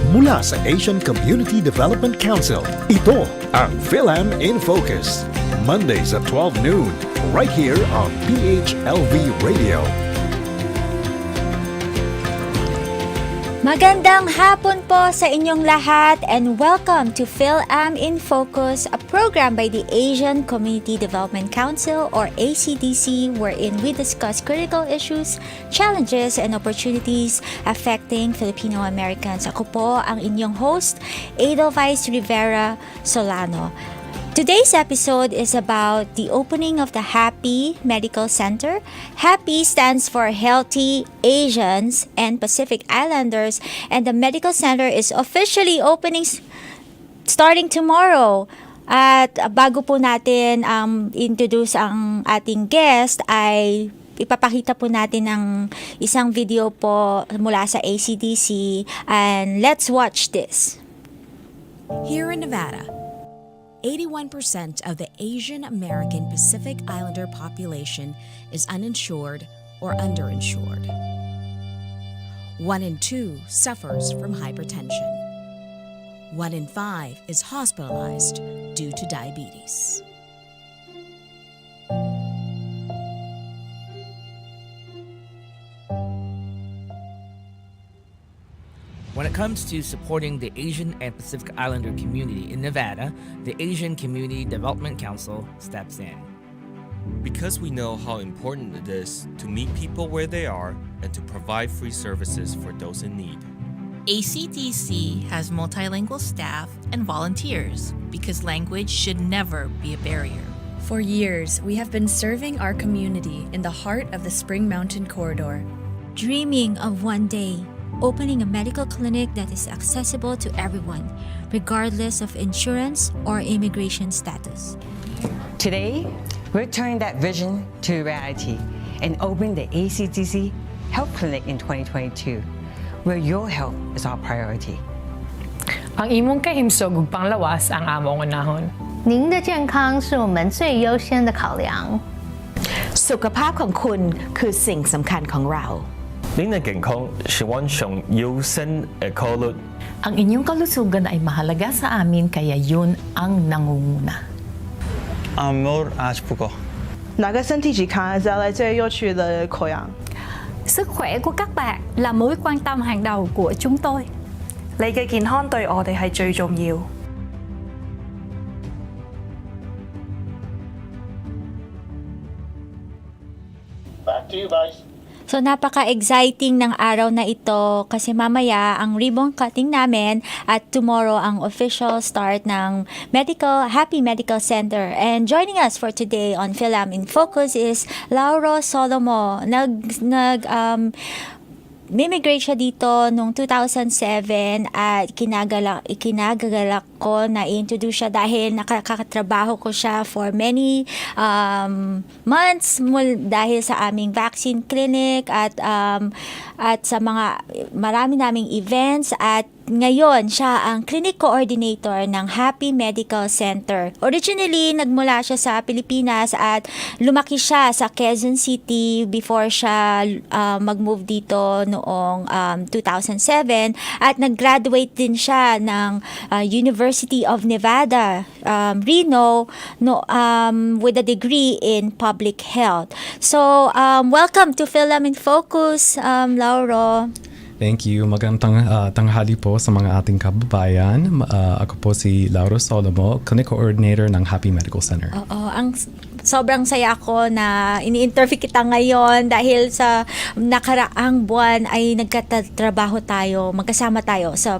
mula sa Asian Community Development Council. Ito ang Fil-Am in Focus. Mondays at 12 noon, right here on PHLV Radio. Magandang hapon po sa inyong lahat and welcome to Fil-Am in Focus, a program by the Asian Community Development Council or ACDC wherein we discuss critical issues, challenges, and opportunities affecting Filipino Americans. Ako po ang inyong host, Edelweiss Rivera Solano. Today's episode is about the opening of the HAPI Medical Center. HAPI stands for Healthy Asians and Pacific Islanders, and the medical center is officially opening starting tomorrow. At bago po natin introduce ang ating guest ay ipapakita po natin ng isang video po mula sa ACDC, and let's watch this. Here in Nevada, 81% of the Asian American Pacific Islander population is uninsured or underinsured. 1 in 2 suffers from hypertension. 1 in 5 is hospitalized due to diabetes. When it comes to supporting the Asian and Pacific Islander community in Nevada, the Asian Community Development Council steps in. Because we know how important it is to meet people where they are and to provide free services for those in need. ACDC has multilingual staff and volunteers because language should never be a barrier. For years, we have been serving our community in the heart of the Spring Mountain Corridor. Dreaming of one day opening a medical clinic that is accessible to everyone, regardless of insurance or immigration status. Today, we're turning that vision to reality and opening the ACDC Health Clinic in 2022, where your health is our priority. Ang imong kahimsog ug panglawas ang among unahon. 您的健康是我们最优先的考量。 สุขภาพของคุณคือสิ่งสำคัญของเรา 您的健康是我上優先嘅考慮。 Ang inyong kalusugan ay mahalaga sa amin kaya yun ang nangunguna. Amor as puko. 哪个身体健康就係最有趣的考量。 Sức khỏe của các bạn là mối quan tâm hàng đầu của chúng tôi. 你嘅健康對我哋係最重要。 Back to you, Vice. So napaka-exciting ng araw na ito kasi mamaya ang ribbon cutting namin at tomorrow ang official start ng HAPI Medical Center. And joining us for today on Fil-Am in Focus is Lauro Solomo. Mimigrate siya dito noong 2007 at kinagagalak ko na i-introduce siya dahil nakakatrabaho ko siya for many months dahil sa aming vaccine clinic at sa marami naming events, at ngayon siya ang clinic coordinator ng HAPI Medical Center. Originally, nagmula siya sa Pilipinas at lumaki siya sa Quezon City before siya mag-move dito noong 2007, at nag-graduate din siya ng University of Nevada, Reno, with a degree in public health. So, welcome to Fil-Am in Focus, Lauro. Thank you. Magandang tanghali po sa mga ating kababayan. Ako po si Lauro Solomo, Clinic Coordinator ng HAPI Medical Center. Sobrang saya ko na ini-interview kita ngayon dahil sa nakaraang buwan ay nagkatrabaho tayo, magkasama tayo sa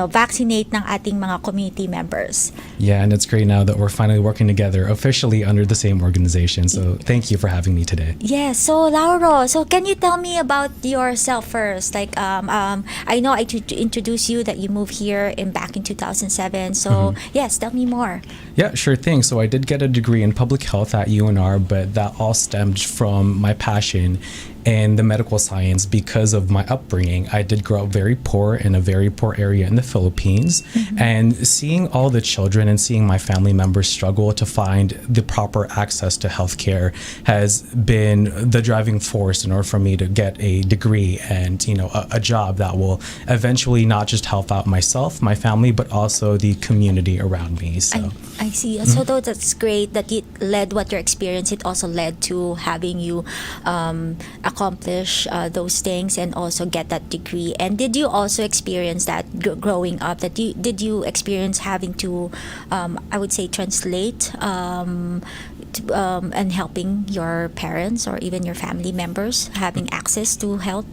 vaccinate ng ating mga community members. Yeah, and it's great now that we're finally working together officially under the same organization. So thank you for having me today. Yes, so Lauro, can you tell me about yourself first? Like I know I introduced you that you moved here back in 2007. So yes, tell me more. Yeah, sure thing. So I did get a degree in public health at UNR, but that all stemmed from my passion in the medical science because of my upbringing. I did grow up very poor in a very poor area in the Philippines, and seeing all the children and seeing my family members struggle to find the proper access to healthcare has been the driving force in order for me to get a degree and a job that will eventually not just help out myself, my family, but also the community around me. So I see. So though that's great that it led what your experience, it also led to having you accomplish those things and also get that degree. And did you also experience that growing up, that did you experience having to I would say translate and helping your parents or even your family members having access to health?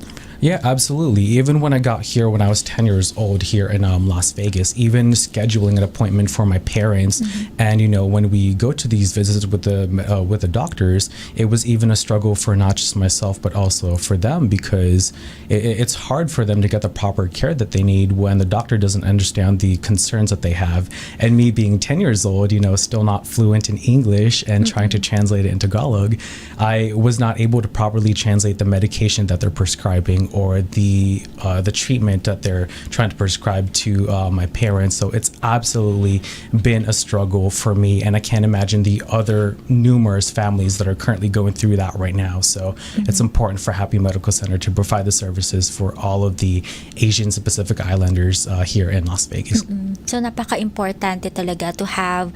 Yeah, absolutely. Even when I got here when I was 10 years old here in Las Vegas, even scheduling an appointment for my parents, and when we go to these visits with the doctors, it was even a struggle for not just myself but also for them, because it's hard for them to get the proper care that they need when the doctor doesn't understand the concerns that they have. And me being 10 years old, still not fluent in English and trying to translate it into Tagalog, I was not able to properly translate the medication that they're prescribing or the treatment that they're trying to prescribe to my parents. So it's absolutely been a struggle for me, and I can't imagine the other numerous families that are currently going through that right now. So it's important for HAPI Medical Center to provide the services for all of the Asian and Pacific Islanders here in Las Vegas. So napaka-importante talaga to have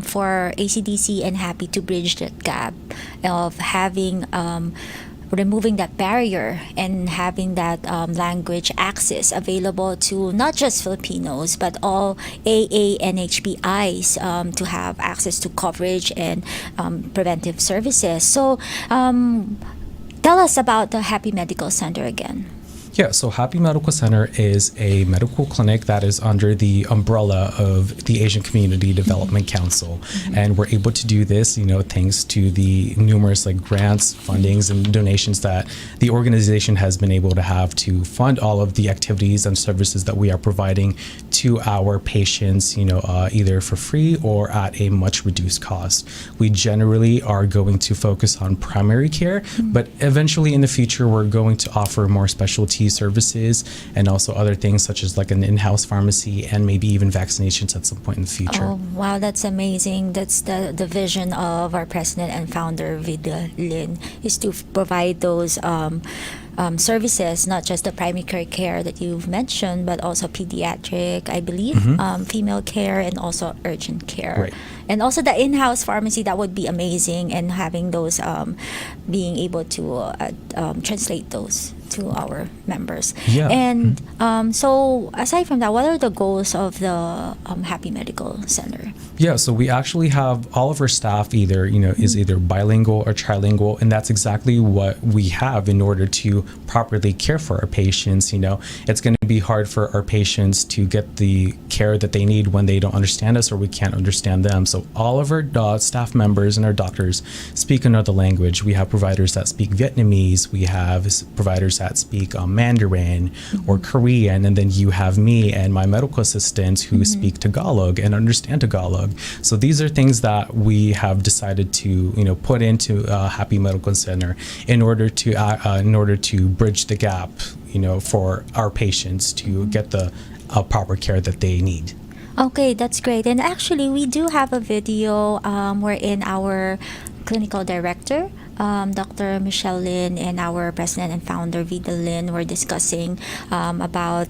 for ACDC and HAPI to bridge that gap of having removing that barrier and having that language access available to not just Filipinos but all AA and HPIs to have access to coverage and preventive services. So tell us about the HAPI Medical Center again. Yeah, so HAPI Medical Center is a medical clinic that is under the umbrella of the Asian Community Development Council. And we're able to do this, thanks to the numerous grants, fundings, and donations that the organization has been able to have to fund all of the activities and services that we are providing to our patients, either for free or at a much reduced cost. We generally are going to focus on primary care, but eventually in the future, we're going to offer more specialty services and also other things such as an in-house pharmacy and maybe even vaccinations at some point in the future. Oh, wow, that's amazing. That's the vision of our president and founder, Vida Lin, is to provide those services, not just the primary care that you've mentioned, but also pediatric, I believe, female care, and also urgent care. Right. And also the in-house pharmacy, that would be amazing, and having those, being able to translate those to our members. Yeah. And so aside from that, what are the goals of the HAPI Medical Center? Yeah, so we actually have all of our staff is either bilingual or trilingual, and that's exactly what we have in order to properly care for our patients. It's going to be hard for our patients to get the care that they need when they don't understand us or we can't understand them. So all of our staff members and our doctors speak another language. We have providers that speak Vietnamese, we have providers that speak Mandarin or Korean, and then you have me and my medical assistants who speak Tagalog and understand Tagalog. So these are things that we have decided to put into HAPI Medical Center in order to bridge the gap for our patients to get the proper care that they need. Okay, that's great. And actually, we do have a video wherein our clinical director, Dr. Michelle Lin, and our president and founder, Vida Lin, were discussing about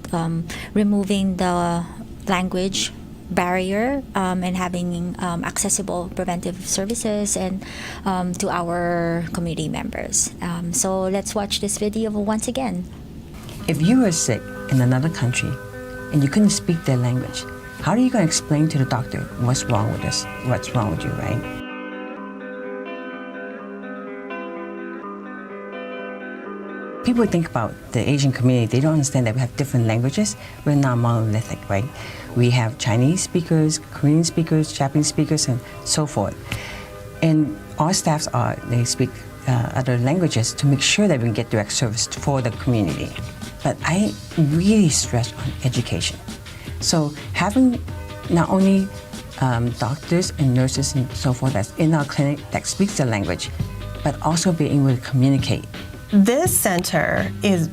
removing the language barrier and having accessible preventive services and to our community members. So let's watch this video once again. If you were sick in another country and you couldn't speak their language, how are you going to explain to the doctor what's wrong with us, what's wrong with you, right? People think about the Asian community, they don't understand that we have different languages. We're not monolithic, right? We have Chinese speakers, Korean speakers, Japanese speakers, and so forth. And our staffs they speak other languages to make sure that we can get direct service for the community. But I really stress on education. So having not only doctors and nurses and so forth that's in our clinic that speaks the language, but also being able to communicate. This center is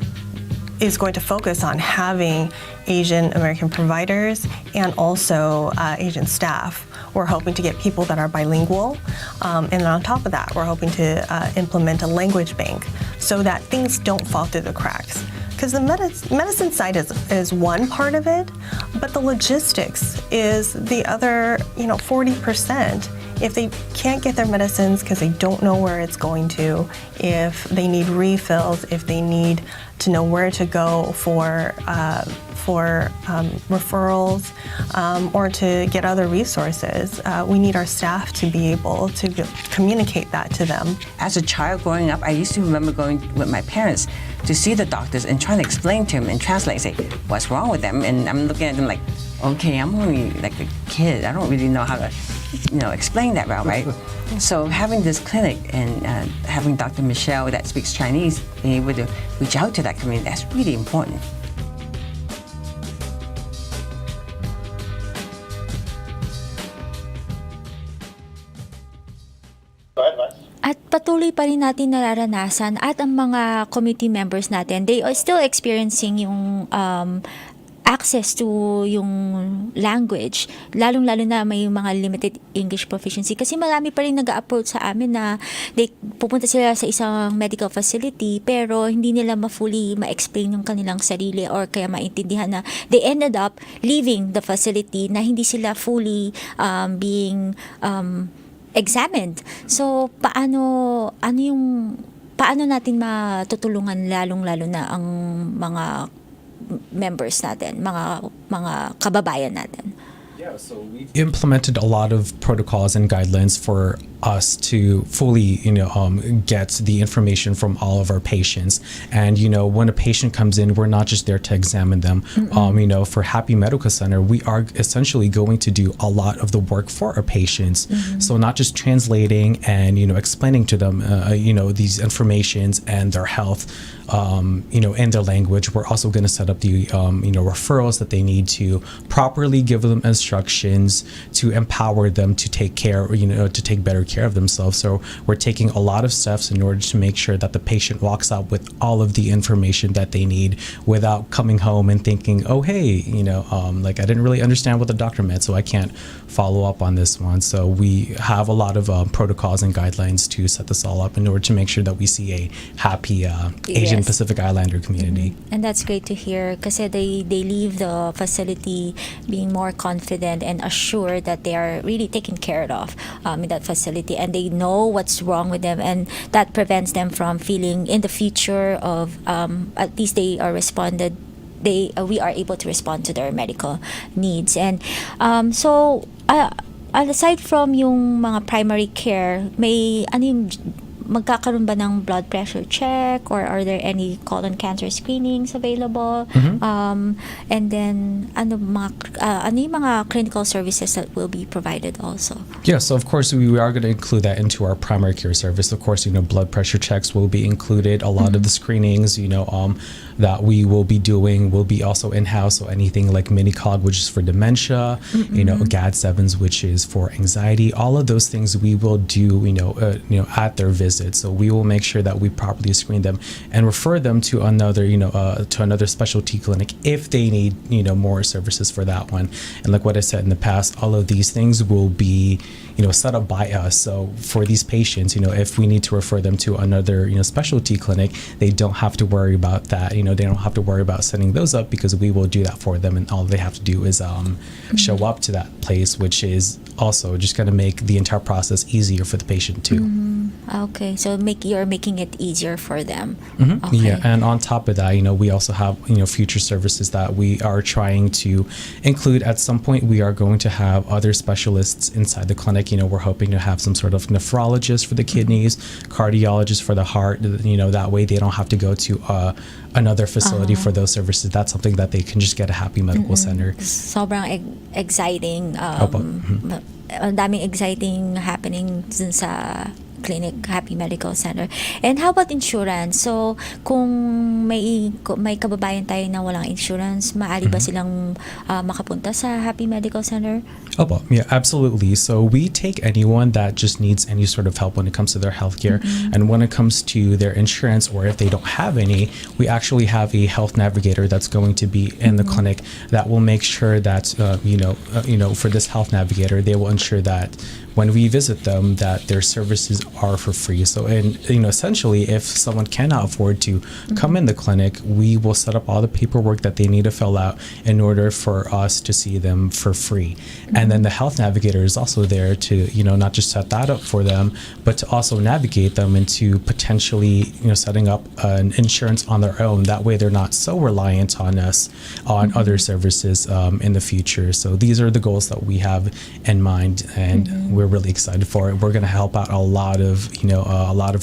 going to focus on having Asian American providers and also Asian staff. We're hoping to get people that are bilingual, and then on top of that, we're hoping to implement a language bank so that things don't fall through the cracks. Because the medicine side is one part of it, but the logistics is the other, 40%. If they can't get their medicines because they don't know where it's going to, if they need refills, if they need to know where to go for referrals or to get other resources, we need our staff to be able to communicate that to them. As a child growing up, I used to remember going with my parents to see the doctors and trying to explain to them and translate, say, what's wrong with them? And I'm looking at them like, okay, I'm only like a kid. I don't really know how to, explain that well, right? So having this clinic and having Dr. Michelle that speaks Chinese, being able to reach out to that community, that's really important. At patuloy pa rin natin nararanasan at ang mga committee members natin, they are still experiencing yung access to yung language, lalong-lalo na may mga limited English proficiency. Kasi marami pa rin nag-approach sa amin na pupunta sila sa isang medical facility pero hindi nila fully ma-explain yung kanilang sarili or kaya maintindihan na they ended up leaving the facility na hindi sila fully being examined. So, paano natin matutulungan lalong-lalo na ang mga members natin, mga kababayan natin? Yeah, so we've implemented a lot of protocols and guidelines for us to fully, get the information from all of our patients. And, when a patient comes in, we're not just there to examine them. For HAPI Medical Center, we are essentially going to do a lot of the work for our patients. So not just translating and, explaining to them, these informations and their health, in their language. We're also going to set up the, referrals that they need to properly give them instructions to empower them to take care, to take better care of themselves. So we're taking a lot of steps in order to make sure that the patient walks out with all of the information that they need without coming home and thinking, oh, hey, I didn't really understand what the doctor meant, so I can't follow up on this one. So we have a lot of protocols and guidelines to set this all up in order to make sure that we see a happy Asian Pacific Islander community. And that's great to hear kasi they leave the facility being more confident and assured that they are really taken care of in that facility, and they know what's wrong with them, and that prevents them from feeling in the future of at least they are responded. We are able to respond to their medical needs. And so aside from yung mga primary care, may magkakaroon ba ng blood pressure check, or are there any colon cancer screenings available? And then ano yung mga clinical services that will be provided also? Yeah, so of course we are going to include that into our primary care service. Of course, blood pressure checks will be included. A lot of the screenings, that we will be doing will be also in-house. So anything like mini-cog, which is for dementia, GAD-7s, which is for anxiety, all of those things we will do, at their visit. So we will make sure that we properly screen them and refer them to another, to another specialty clinic if they need, more services for that one. And like what I said in the past, all of these things will be, set up by us. So for these patients, if we need to refer them to another, specialty clinic, they don't have to worry about that. They don't have to worry about setting those up because we will do that for them, and all they have to do is show up to that place, which is also just going to make the entire process easier for the patient too. Okay, so you're making it easier for them. Okay. Yeah, and on top of that, we also have future services that we are trying to include. At some point, we are going to have other specialists inside the clinic. We're hoping to have some sort of nephrologist for the kidneys, cardiologist for the heart. That way they don't have to go to another facility for those services. That's something that they can just get at HAPI Medical Center. Sobrang exciting. Daming exciting happening dun sa Clinic, HAPI Medical Center. And how about insurance? So, kung may kababayan tayo na walang insurance, maaari ba silang makapunta sa HAPI Medical Center? Opo, yeah, absolutely. So we take anyone that just needs any sort of help when it comes to their healthcare, and when it comes to their insurance, or if they don't have any, we actually have a health navigator that's going to be in the clinic that will make sure that for this health navigator, they will ensure that when we visit them, that their services are for free. So, and essentially, if someone cannot afford to come in the clinic, we will set up all the paperwork that they need to fill out in order for us to see them for free. And then the health navigator is also there to, not just set that up for them, but to also navigate them into potentially, setting up an insurance on their own. That way, they're not so reliant on us, on other services in the future. So these are the goals that we have in mind, and we're really excited for it. We're going to help out a lot of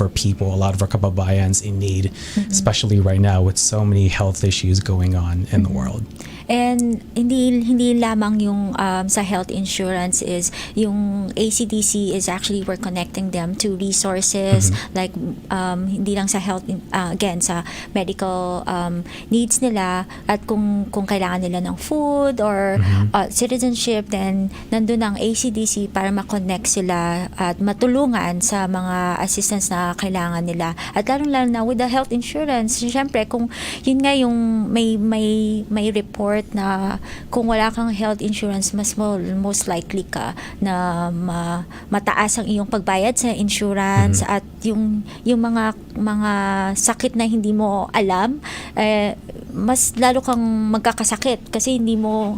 our people, a lot of our kababayans in need, especially right now with so many health issues going on in the world. And hindi lamang yung sa health insurance is yung ACDC is actually we're connecting them to resources like hindi lang sa health again sa medical needs nila, at kung kailangan nila ng food or citizenship, then nandun ang ACDC para ma-connect sila at matulungan sa mga assistance na kailangan nila. At lalo na with the health insurance, syempre kung yun nga yung may report na kung wala kang health insurance, most likely ka na mataas ang iyong pagbayad sa insurance, at yung mga sakit na hindi mo alam, mas lalo kang magkakasakit kasi hindi mo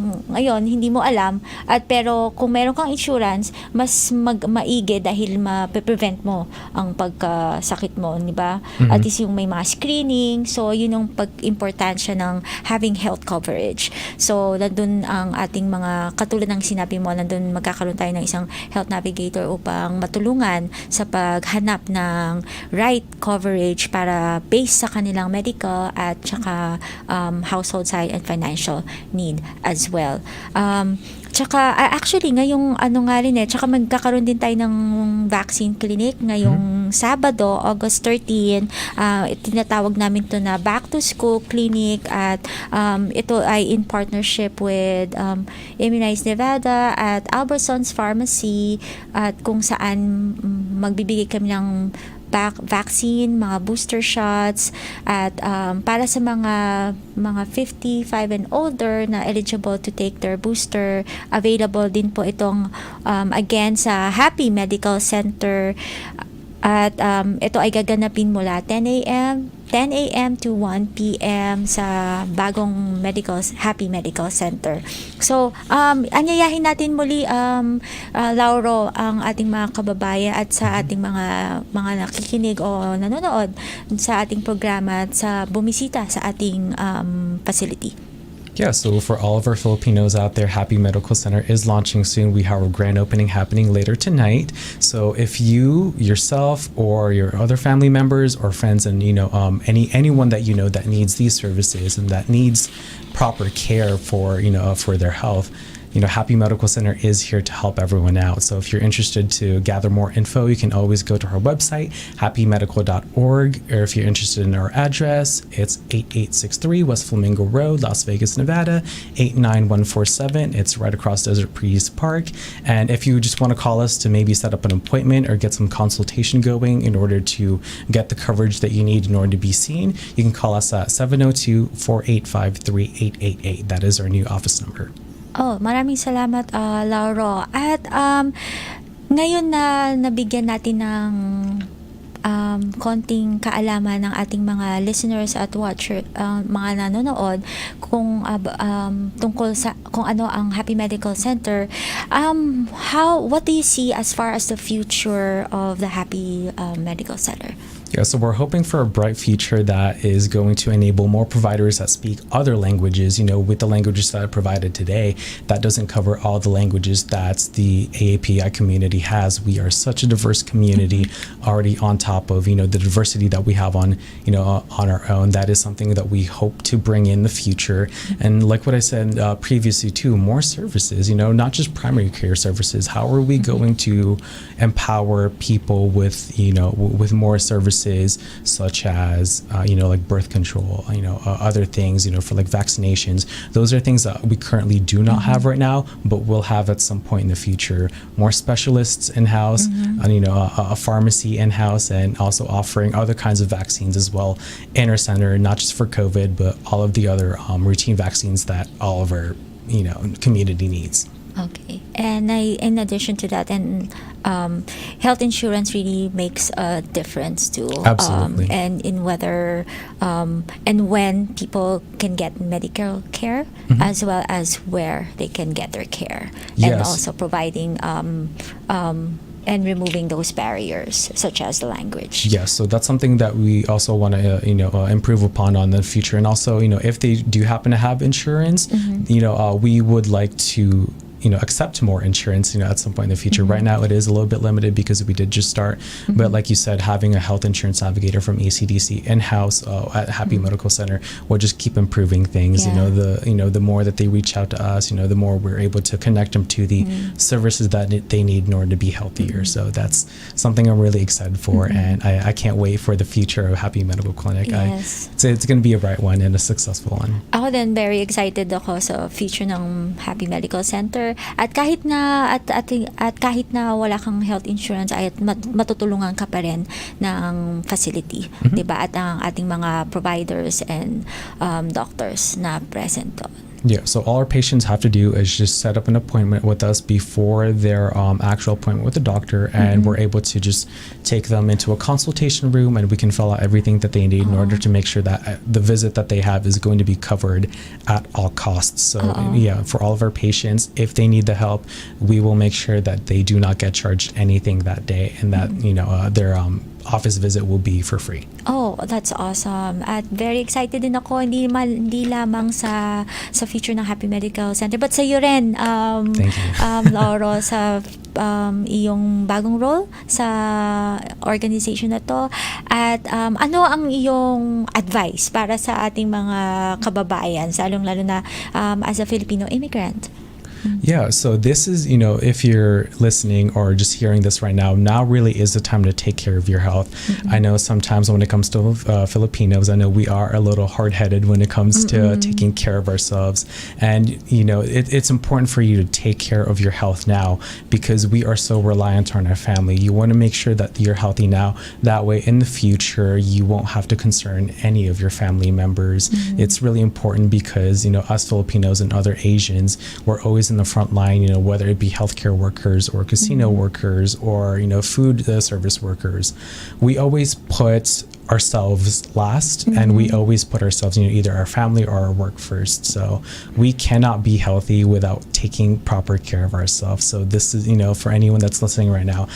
alam, at pero kung meron kang insurance, mas maigi dahil ma-prevent mo ang pagkasakit mo, di ba? At least yung may mga screening, so yun yung pag-importansya ng having health coverage. So nandun ang ating mga, katulad ng sinabi mo, nandun magkakaroon tayo ng isang health navigator upang matulungan sa paghanap ng right coverage para based sa kanilang medical at saka household side and financial need as well. Tsaka actually ngayong tsaka magkakaroon din tayo ng vaccine clinic ngayong Sabado, August 13. Tinatawag namin to na back to school clinic, at ito ay in partnership with Immunize Nevada at Albertsons Pharmacy, at kung saan magbibigay kami ng vaccine, mga booster shots, at para sa mga 55 and older na eligible to take their booster, available din po itong again sa HAPI Medical Center, at ito ay gaganapin mula 10 a.m. to 1 p.m. sa bagong HAPI Medical Center. So, anyayahin natin muli, Lauro, ang ating mga kababayan at sa ating mga nakikinig o nanonood sa ating programa at sa bumisita sa ating facility. Yeah, so for all of our Filipinos out there, HAPI Medical Center is launching soon. We have a grand opening happening later tonight. So if you yourself or your other family members or friends and anyone that that needs these services and that needs proper care for for their health, HAPI Medical Center is here to help everyone out. So if you're interested to gather more info, you can always go to our website, hapimedical.org, or if you're interested in our address, it's 8863 West Flamingo Road, Las Vegas, Nevada, 89147. It's right across Desert Breeze Park. And if you just want to call us to maybe set up an appointment or get some consultation going in order to get the coverage that you need in order to be seen, you can call us at 702-485-3888. That is our new office number. Oh, maraming salamat, Lauro. At ngayon na nabigyan natin ng konting kaalaman ng ating mga listeners at watcher, mga nanonood kung tungkol sa kung ano ang HAPI Medical Center, what do you see as far as the future of the HAPI Medical Center? Yeah, so we're hoping for a bright future that is going to enable more providers that speak other languages. With the languages that are provided today, that doesn't cover all the languages that the AAPI community has. We are such a diverse community already on top of, the diversity that we have on our own. That is something that we hope to bring in the future. And like what I said previously too, more services, not just primary care services. How are we going to empower people with, with more services such as like birth control, other things, for like vaccinations. Those are things that we currently do not have right now, but we'll have at some point in the future. More specialists in-house, and a pharmacy in-house, and also offering other kinds of vaccines as well in our center, not just for COVID, but all of the other routine vaccines that all of our community needs. Okay, and in addition to that, and health insurance really makes a difference too. Absolutely. And in whether and when people can get medical care, as well as where they can get their care, and also providing and removing those barriers such as the language. Yes, so that's something that we also want to improve upon on the future. And also, if they do happen to have insurance, we would like to accept more insurance, at some point in the future. Right now, it is a little bit limited because we did just start. But like you said, having a health insurance navigator from ACDC in-house at HAPI Medical Center will just keep improving things. The more that they reach out to us, the more we're able to connect them to the services that they need in order to be healthier. So that's something I'm really excited for, and I can't wait for the future of HAPI Medical Clinic. Yes. It's going to be a bright one and a successful one. Ako din, very excited ako sa future ng HAPI Medical Center. At kahit na kahit na wala kang health insurance, ay matutulungan ka pa rin ng facility, 'di ba? At ang ating mga providers and doctors na present doon. Yeah, so all our patients have to do is just set up an appointment with us before their actual appointment with the doctor, and we're able to just take them into a consultation room, and we can fill out everything that they need in order to make sure that the visit that they have is going to be covered at all costs. So for all of our patients, if they need the help, we will make sure that they do not get charged anything that day, and that their office visit will be for free. Oh, that's awesome. At very excited din ako, hindi lamang sa future ng HAPI Medical Center, but sa iyo rin, Thank you. Lauro, sa iyong bagong role sa organization na to. At ano ang iyong advice para sa ating mga kababayan, lalo na as a Filipino immigrant? Yeah, so this is, if you're listening or just hearing this right now really is the time to take care of your health. I know sometimes when it comes to Filipinos, I know we are a little hard-headed when it comes to taking care of ourselves. And, it's important for you to take care of your health now because we are so reliant on our family. You want to make sure that you're healthy now. That way, in the future, you won't have to concern any of your family members. It's really important because, us Filipinos and other Asians, we're always in the front line, whether it be healthcare workers or casino workers or, food service workers. We always put ourselves last, and we always put ourselves, either our family or our work first. So we cannot be healthy without taking proper care of ourselves. So this is, for anyone that's listening right now,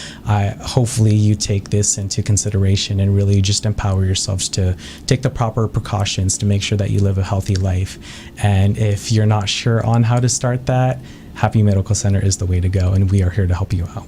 hopefully you take this into consideration and really just empower yourselves to take the proper precautions to make sure that you live a healthy life. And if you're not sure on how to start that, HAPI Medical Center is the way to go, and we are here to help you out.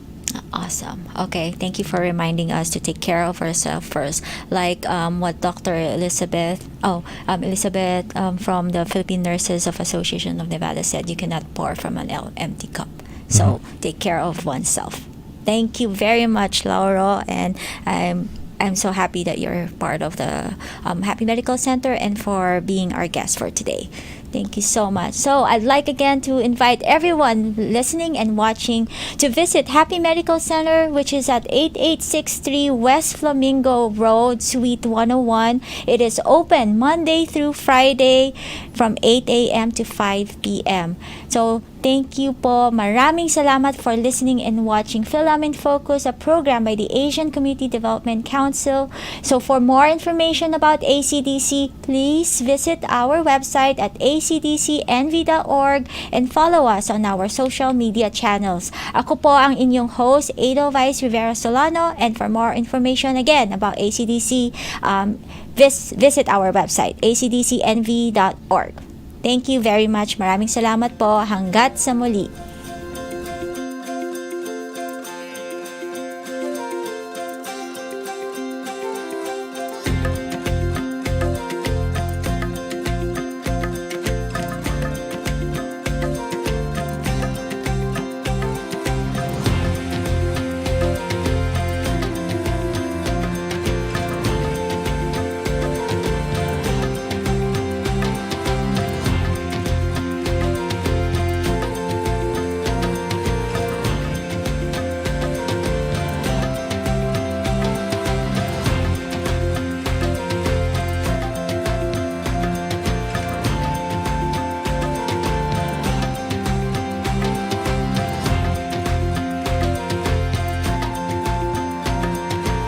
Awesome. Okay, thank you for reminding us to take care of ourselves first. Like what Dr. Elizabeth from the Philippine Nurses of Association of Nevada said, you cannot pour from an empty cup. So take care of oneself. Thank you very much, Lauro, and I'm so happy that you're part of the HAPI Medical Center and for being our guest for today. Thank you so much. So I'd like again to invite everyone listening and watching to visit HAPI Medical Center, which is at 8863 West Flamingo Road, Suite 101. It is open Monday through Friday from 8 a.m. to 5 p.m. So thank you po. Maraming salamat for listening and watching Fil-Am in Focus, a program by the Asian Community Development Council. So for more information about ACDC, please visit our website at acdc.org. acdcnv.org and follow us on our social media channels. Ako po ang inyong host, Edelweiss Rivera Solano, and for more information again about ACDC, visit our website, acdcnv.org. Thank you very much. Maraming salamat po. Hanggat sa muli.